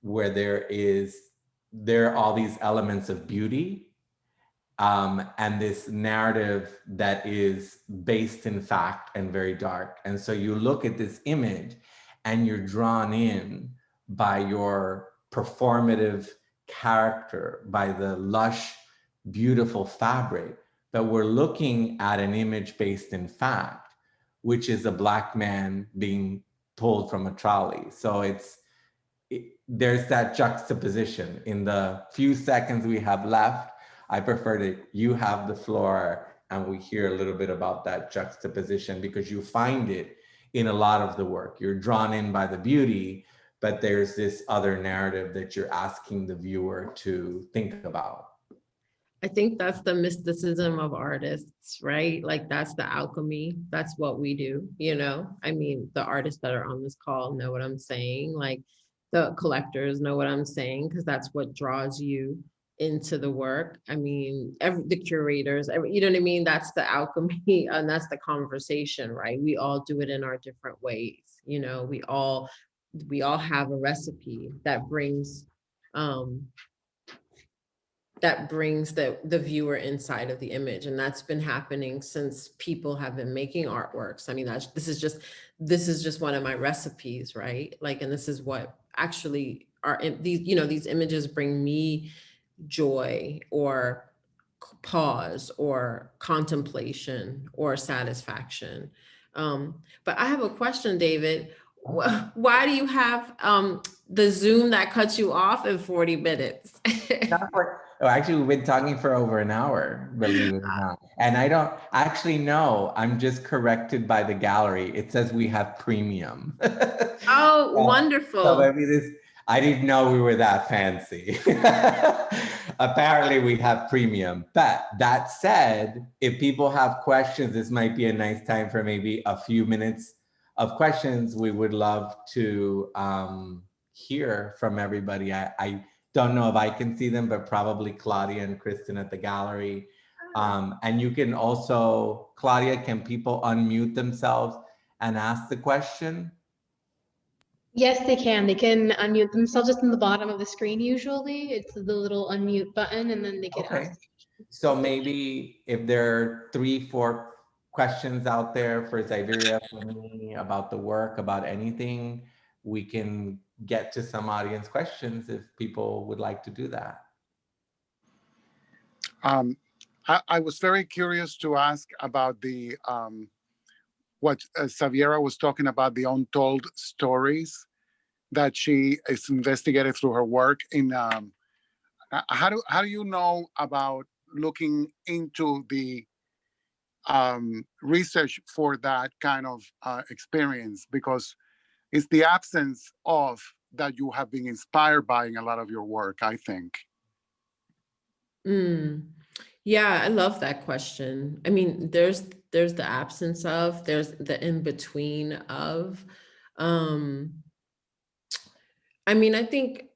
Speaker 2: where there are all these elements of beauty, and this narrative that is based in fact and very dark. And so you look at this image and you're drawn in by your performative character, by the lush, beautiful fabric. But we're looking at an image based in fact, which is a Black man being pulled from a trolley. So there's that juxtaposition. In the few seconds we have left, I prefer that you have the floor and we hear a little bit about that juxtaposition, because you find it in a lot of the work. You're drawn in by the beauty, but there's this other narrative that you're asking the viewer to think about.
Speaker 3: I think that's the mysticism of artists, right? Like that's the alchemy. That's what we do, you know? I mean, the artists that are on this call know what I'm saying. Like the collectors know what I'm saying, because that's what draws you into the work. I mean, the curators, you know what I mean? That's the alchemy and that's the conversation, right? We all do it in our different ways. You know, we all have a recipe that brings the viewer inside of the image. And that's been happening since people have been making artworks. I mean, this is just one of my recipes, right? Like, and this is what actually these images bring me joy or pause or contemplation or satisfaction. But I have a question, David. Why do you have the Zoom that cuts you off in 40 minutes?
Speaker 2: Actually, we've been talking for over an hour, believe it or not. And I don't actually know. I'm just corrected by the gallery. It says we have premium.
Speaker 3: Oh, wonderful.
Speaker 2: So maybe I didn't know we were that fancy. Apparently we have premium. But that said, if people have questions, this might be a nice time for maybe a few minutes of questions. We would love to hear from everybody. I don't know if I can see them, but probably Claudia and Kristen at the gallery. And you can also, Claudia, can people unmute themselves and ask the question?
Speaker 1: Yes, they can. They can unmute themselves just in the bottom of the screen usually. It's the little unmute button, and then they can ask.
Speaker 2: So maybe if there are 3-4 questions out there for Xaviera, for me, about the work, about anything, we can get to some audience questions if people would like to do that.
Speaker 4: I was very curious to ask about the what Xaviera was talking about, the untold stories that she is investigated through her work. In how do you know about looking into the research for that kind of experience? Because it's the absence of that you have been inspired by in a lot of your work, I think.
Speaker 3: Yeah, I love that question. I mean, there's the absence of, there's the in between of. I mean, I think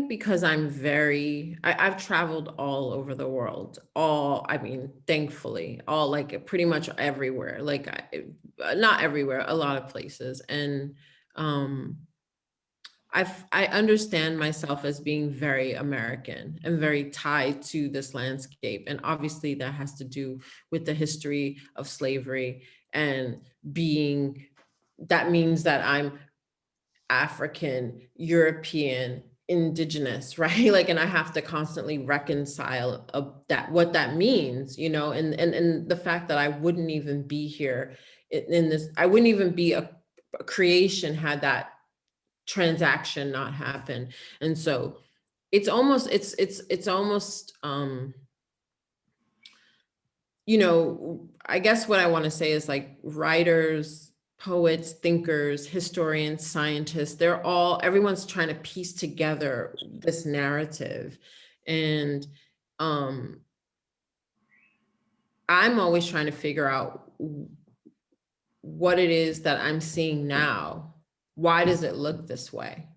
Speaker 3: because I've traveled all over the world, I mean, thankfully, all, like, pretty much everywhere, like, not everywhere, a lot of places. And I understand myself as being very American and very tied to this landscape. And obviously that has to do with the history of slavery and that means that I'm African, European, indigenous, right? Like, and I have to constantly reconcile what that means, and the fact that I wouldn't even be here in this, I wouldn't even be a creation had that transaction not happen. And so it's almost I guess what I want to say is, like, writers, poets, thinkers, historians, scientists, everyone's trying to piece together this narrative. And I'm always trying to figure out what it is that I'm seeing now. Why does it look this way?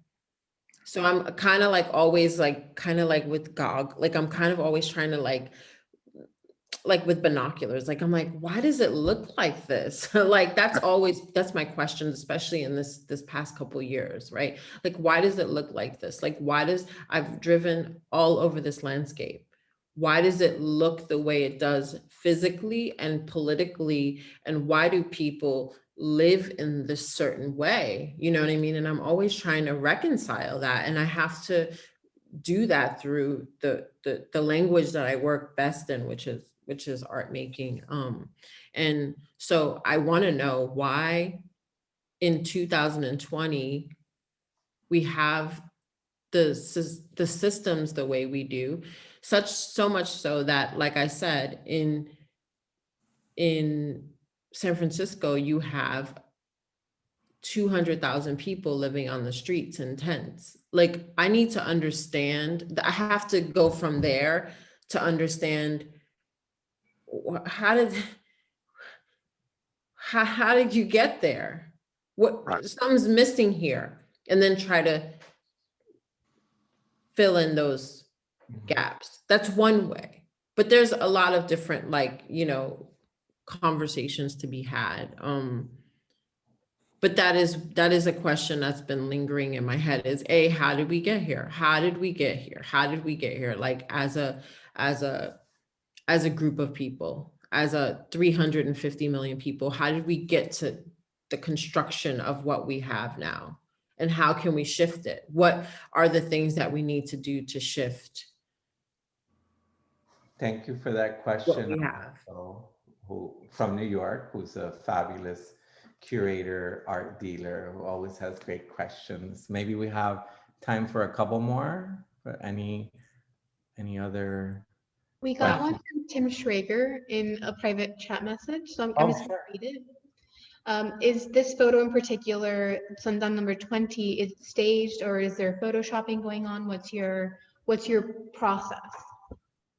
Speaker 3: So I'm kind of like always like, kind of like with like I'm kind of always trying to like with binoculars, like I'm like, why does it look like this? Like that's my question, especially in this past couple of years, right? Like, why does it look like this? Like, I've driven all over this landscape. Why does it look the way it does physically and politically? And why do people live in this certain way? You know what I mean? And I'm always trying to reconcile that. And I have to do that through the language that I work best in, which is art making. And so I want to know why in 2020 we have the systems the way we do, so much so that, like I said, in San Francisco, you have 200,000 people living on the streets in tents. Like, I need to understand, I have to go from there to understand how did you get there? Something's missing here, and then try to fill in those gaps. That's one way, but there's a lot of different, like, conversations to be had. But that is a question that's been lingering in my head, is how did we get here? How did we get here? How did we get here? Like, as a group of people, as a 350 million people, how did we get to the construction of what we have now? And how can we shift it? What are the things that we need to do to shift?
Speaker 2: Thank you for that question.
Speaker 3: What we have.
Speaker 2: Who from New York, who's a fabulous curator, art dealer, who always has great questions. Maybe we have time for a couple more. For any other?
Speaker 1: We got one from Tim Schrager in a private chat message, so I'm just going to read it. Is this photo in particular, Sundown number 20, is it staged, or is there photoshopping going on? What's your process?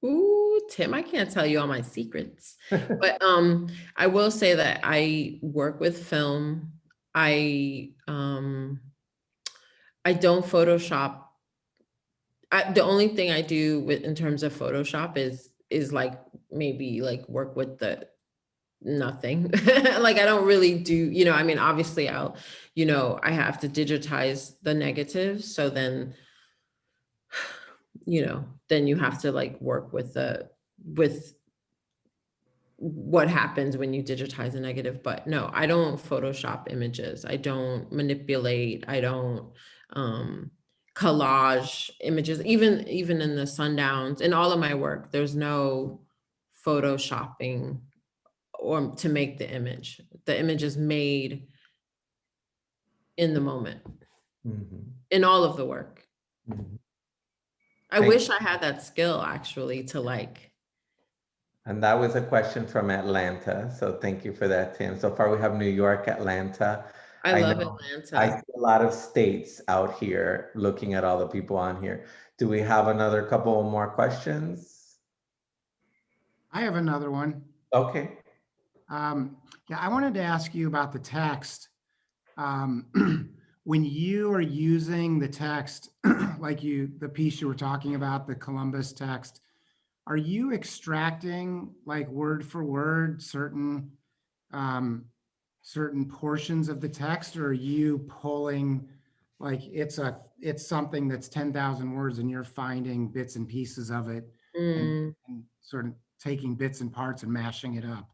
Speaker 3: Ooh, Tim, I can't tell you all my secrets, but I will say that I work with film. I don't Photoshop. The only thing I do in terms of Photoshop is like maybe like work with the nothing. Like, I don't really do, I mean, obviously I have to digitize the negatives. So then, then you have to like work with what happens when you digitize a negative. But no, I don't Photoshop images. I don't manipulate. I don't collage images. Even in the Sundowns, in all of my work, there's no Photoshopping or to make the image. The image is made in the moment, in all of the work. I wish I had that skill actually to like.
Speaker 2: And that was a question from Atlanta. So thank you for that, Tim. So far we have New York, Atlanta.
Speaker 3: I love
Speaker 2: know
Speaker 3: Atlanta.
Speaker 2: I see a lot of states out here looking at all the people on here. Do we have another couple more questions?
Speaker 5: I have another one.
Speaker 2: Okay.
Speaker 5: Yeah, I wanted to ask you about the text. When you are using the text, like the piece you were talking about, the Columbus text, are you extracting like word for word certain portions of the text, or are you pulling like it's something that's 10,000 words and you're finding bits and pieces of it and sort of taking bits and parts and mashing it up?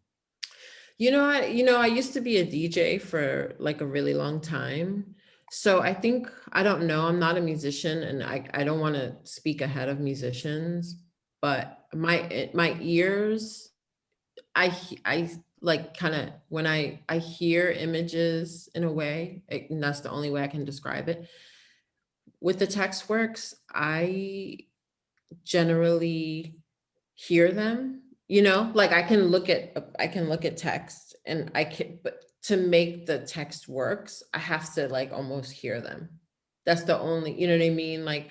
Speaker 3: I used to be a DJ for like a really long time. So I think, I don't know, I'm not a musician and I don't want to speak ahead of musicians, but my ears, I like kind of, when I hear images in a way, and that's the only way I can describe it. With the text works, I generally hear them, like I can look at text and but to make the text works, I have to like almost hear them. That's the only, you know what I mean? Like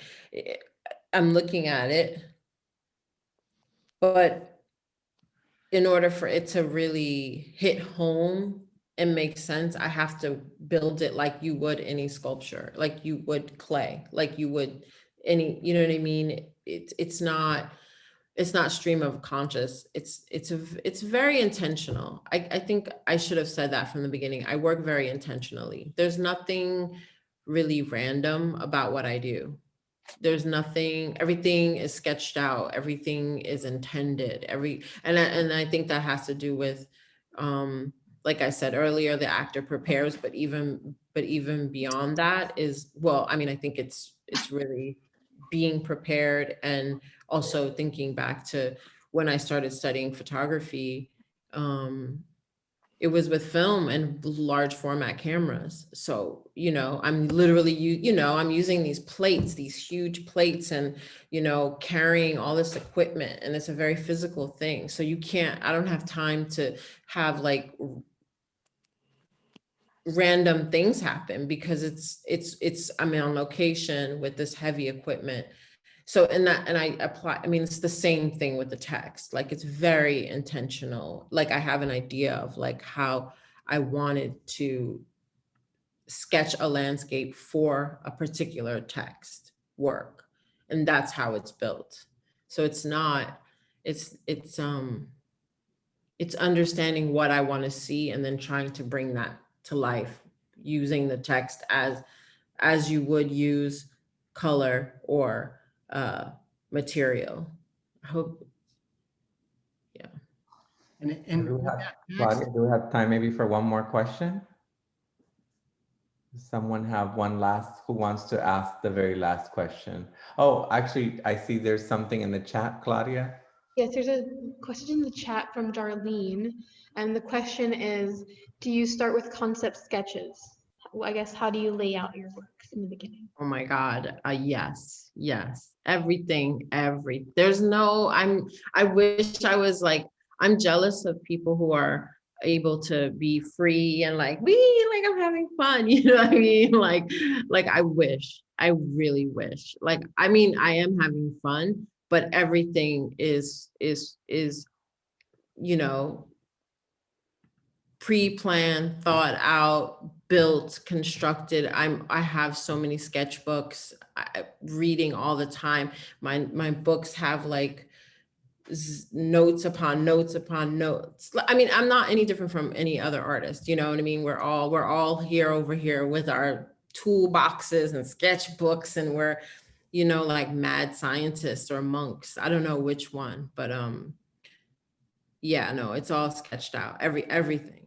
Speaker 3: I'm looking at it, but in order for it to really hit home and make sense, I have to build it like you would any sculpture, like you would clay, like you would any, you know what I mean? It's not stream of conscious. It's very intentional. I think I should have said that from the beginning. I work very intentionally. There's nothing really random about what I do. There's nothing, everything is sketched out. Everything is intended. And I think that has to do with, like I said earlier, the actor prepares, but even beyond that is, well, I mean, I think it's really being prepared, and also thinking back to when I started studying photography, it was with film and large format cameras. So, I'm literally, I'm using these plates, these huge plates, and, carrying all this equipment, and it's a very physical thing. So I don't have time to have like random things happen, because I'm on location with this heavy equipment. So it's the same thing with the text. Like it's very intentional. Like I have an idea of like how I wanted to sketch a landscape for a particular text work. And that's how it's built. So it's understanding what I want to see and then trying to bring that to life using the text as you would use color or material. I hope, yeah.
Speaker 5: And
Speaker 2: Do we have time maybe for one more question? Does someone have who wants to ask the very last question? Oh, actually, I see there's something in the chat, Claudia.
Speaker 1: Yes, there's a question in the chat from Darlene, and the question is, do you start with concept sketches? I guess, how do you lay out your works in the beginning?
Speaker 3: Oh my God, yes. Everything, there's no, I wish I was like, I'm jealous of people who are able to be free and like, I'm having fun, you know what I mean? Like I really wish, like, I mean, I am having fun, but everything is, pre-planned, thought out, built, constructed. I have so many sketchbooks, reading all the time. My books have like notes upon notes upon notes. I mean, I'm not any different from any other artist, you know what I mean? We're all here over here with our toolboxes and sketchbooks, and we're, like mad scientists or monks. I don't know which one, but Yeah, no, it's all sketched out. Everything.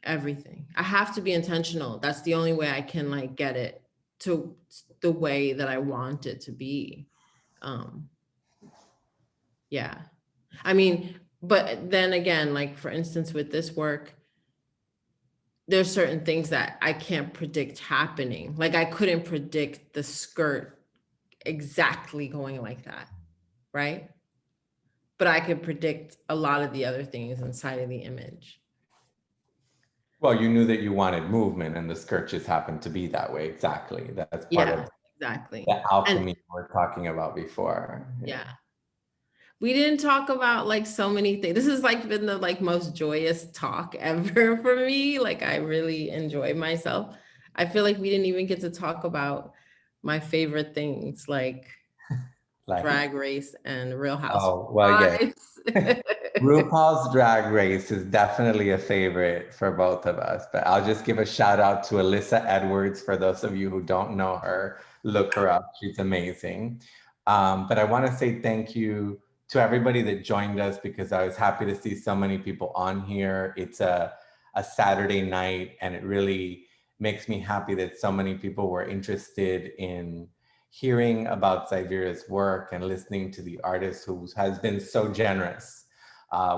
Speaker 3: I have to be intentional. That's the only way I can like get it to the way that I want it to be. Yeah. I mean, but then again, like for instance, with this work, there's certain things that I can't predict happening. Like I couldn't predict the skirt exactly going like that, right? But I could predict a lot of the other things inside of the image.
Speaker 2: Well, you knew that you wanted movement, and the skirt just happened to be that way. Exactly. That's part
Speaker 3: Yeah,
Speaker 2: of
Speaker 3: exactly.
Speaker 2: the
Speaker 3: And
Speaker 2: alchemy we're talking about before.
Speaker 3: yeah. We didn't talk about like so many things. This has like been the like most joyous talk ever for me. Like I really enjoy myself. I feel like we didn't even get to talk about my favorite things like
Speaker 2: Like,
Speaker 3: Drag Race and Real
Speaker 2: oh, well, yeah.
Speaker 3: Housewives.
Speaker 2: RuPaul's Drag Race is definitely a favorite for both of us, but I'll just give a shout out to Alyssa Edwards. For those of you who don't know her, look her up. She's amazing. But I want to say thank you to everybody that joined us, because I was happy to see so many people on here. It's a Saturday night, and it really makes me happy that so many people were interested in hearing about Xaviera's work and listening to the artist who has been so generous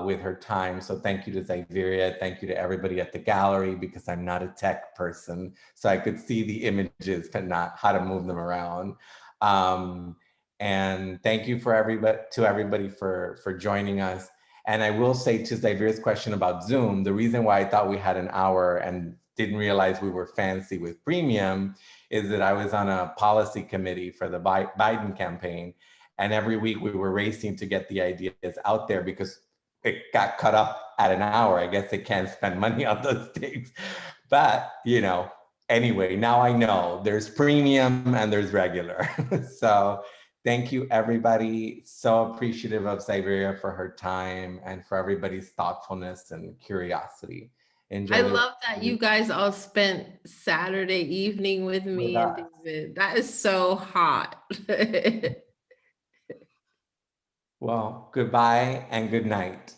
Speaker 2: with her time. So thank you to Xaviera. Thank you to everybody at the gallery, because I'm not a tech person, so I could see the images but not how to move them around. And thank you to everybody for joining us. And I will say, to Xaviera's question about Zoom, the reason why I thought we had an hour and didn't realize we were fancy with premium is that I was on a policy committee for the Biden campaign. And every week we were racing to get the ideas out there, because it got cut up at an hour. I guess they can't spend money on those things. But, anyway, now I know there's premium and there's regular. So thank you, everybody. So appreciative of Xaviera for her time and for everybody's thoughtfulness and curiosity. Enjoy.
Speaker 3: I love that you guys all spent Saturday evening with me and David. That is so hot.
Speaker 2: Well, goodbye and good night.